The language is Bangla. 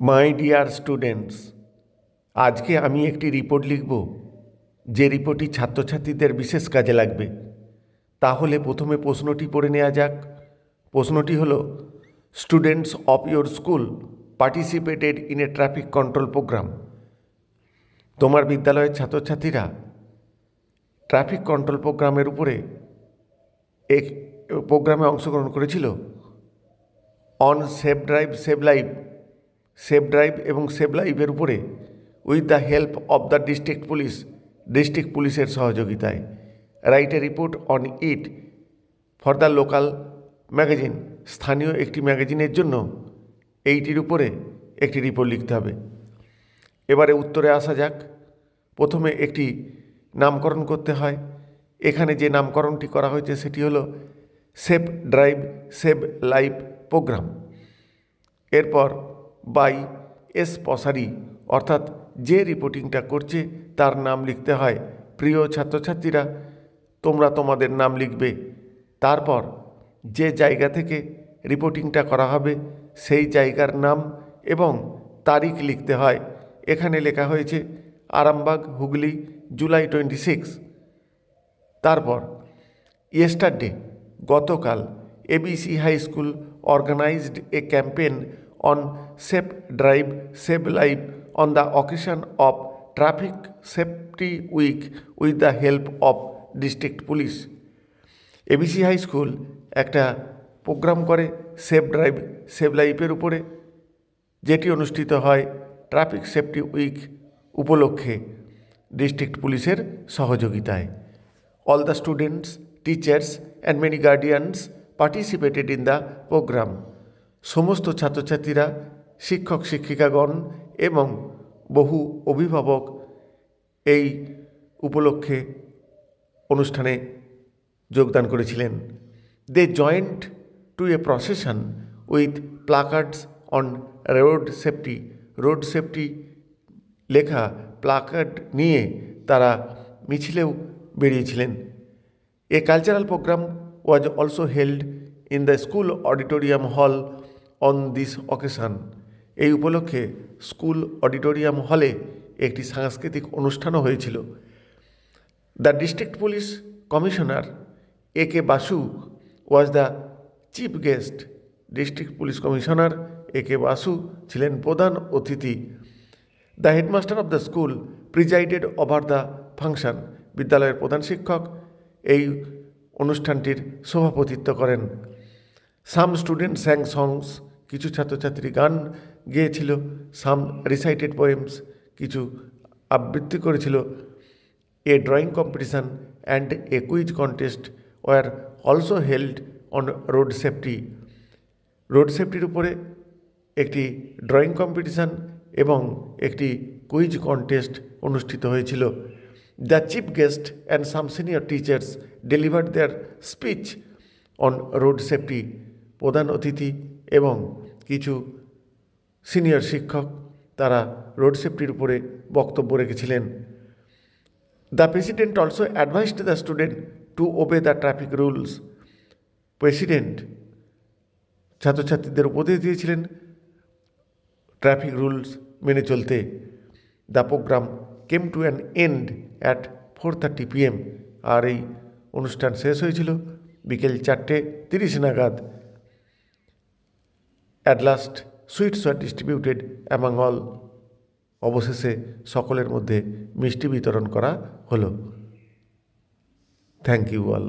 মাই ডিয়ার স্টুডেন্টস, আজকে আমি একটি রিপোর্ট লিখব, যে রিপোর্টটি ছাত্রছাত্রীদের বিশেষ কাজে লাগবে। তাহলে প্রথমে প্রশ্নটি পড়ে নেওয়া যাক। প্রশ্নটি হলো, students of your school participated in a traffic control program. তোমার বিদ্যালয়ের ছাত্রছাত্রীরা ট্রাফিক কন্ট্রোল প্রোগ্রামের উপরে এক প্রোগ্রামে অংশগ্রহণ করেছিল। On safe drive save life, safe drive এবং সেভ লাইফের উপরে with the help of the district পুলিশের সহযোগিতায়। Write a report on it for the local magazine, স্থানীয় একটি ম্যাগাজিনের জন্য এইটির উপরে একটি রিপোর্ট লিখতে হবে। এবারে উত্তরে আসা যাক। প্রথমে একটি নামকরণ করতে হয়। এখানে যে নামকরণটি করা হয়েছে সেটি হলো safe drive save life program. এরপর বাই এস পসারি, অর্থাৎ যে রিপোর্টিংটা করছে তার নাম লিখতে হয়। প্রিয় ছাত্রছাত্রীরা, তোমরা তোমাদের নাম লিখবে। তারপর যে জায়গা থেকে রিপোর্টিংটা করা হবে সেই জায়গার নাম এবং তারিখ লিখতে হয়। এখানে লেখা হয়েছে আরামবাগ, হুগলি, জুলাই 26। তারপর ইয়েস্টারডে, গতকাল, ABC high school organized a campaign on safe drive save life on the occasion of traffic safety week with the help of district police. ABC high school একটা প্রোগ্রাম করে সেফ ড্রাইভ সেভ লাইফের উপরে, যেটি অনুষ্ঠিত হয় ট্রাফিক সেফটি উইক উপলক্ষে ডিস্ট্রিক্ট পুলিশের সহযোগিতায়। All the students, teachers and many guardians participated in the program. সমস্ত ছাত্রছাত্রীরা, শিক্ষক শিক্ষিকাগণ এবং বহু অভিভাবক এই উপলক্ষে অনুষ্ঠানে যোগদান করেছিলেন। They joined to a procession with placards on road safety লেখা প্লাকার্ড নিয়ে তারা মিছিলেও বেরিয়েছিলেন। A cultural programme was also held in the school auditorium hall on this occasion. এই উপলক্ষে স্কুল অডিটোরিয়াম হলে একটি সাংস্কৃতিক অনুষ্ঠানও হয়েছিল। The district police commissioner A K Basu was the chief guest. District police commissioner A K Basu ছিলেন প্রধান অতিথি। The headmaster of the school presided over the function. বিদ্যালয়ের প্রধান শিক্ষক এই অনুষ্ঠানটির সভাপতিত্ব করেন। সাম স্টুডেন্ট স্যাং সংস, কিছু ছাত্রছাত্রী গান গেয়েছিল। সাম রিসাইটেড পোয়েমস, কিছু আবৃত্তি করেছিল। A drawing competition and a quiz contest were also held on road safety. Road সেফটির উপরে একটি ড্রয়িং কম্পিটিশান এবং একটি কুইজ কন্টেস্ট অনুষ্ঠিত হয়েছিল। The chief guest and some senior teachers delivered their speech on road safety. প্রধান অতিথি এবং কিছু সিনিয়র শিক্ষক তারা রোড সেফটির উপরে বক্তব্য রেখেছিলেন। The president also advised the student to obey the traffic rules. President ছাত্রছাত্রীদের উপদেশ দিয়েছিলেন ট্রাফিক রুলস মেনে চলতে। The program came to an end at 4:30 PM। আর এই অনুষ্ঠান শেষ হয়েছিল বিকেল 4:30 নাগাদ। At last sweets were distributed among all. অবশেষে সকলের মধ্যে মিষ্টি বিতরণ করা হলো। Thank you all.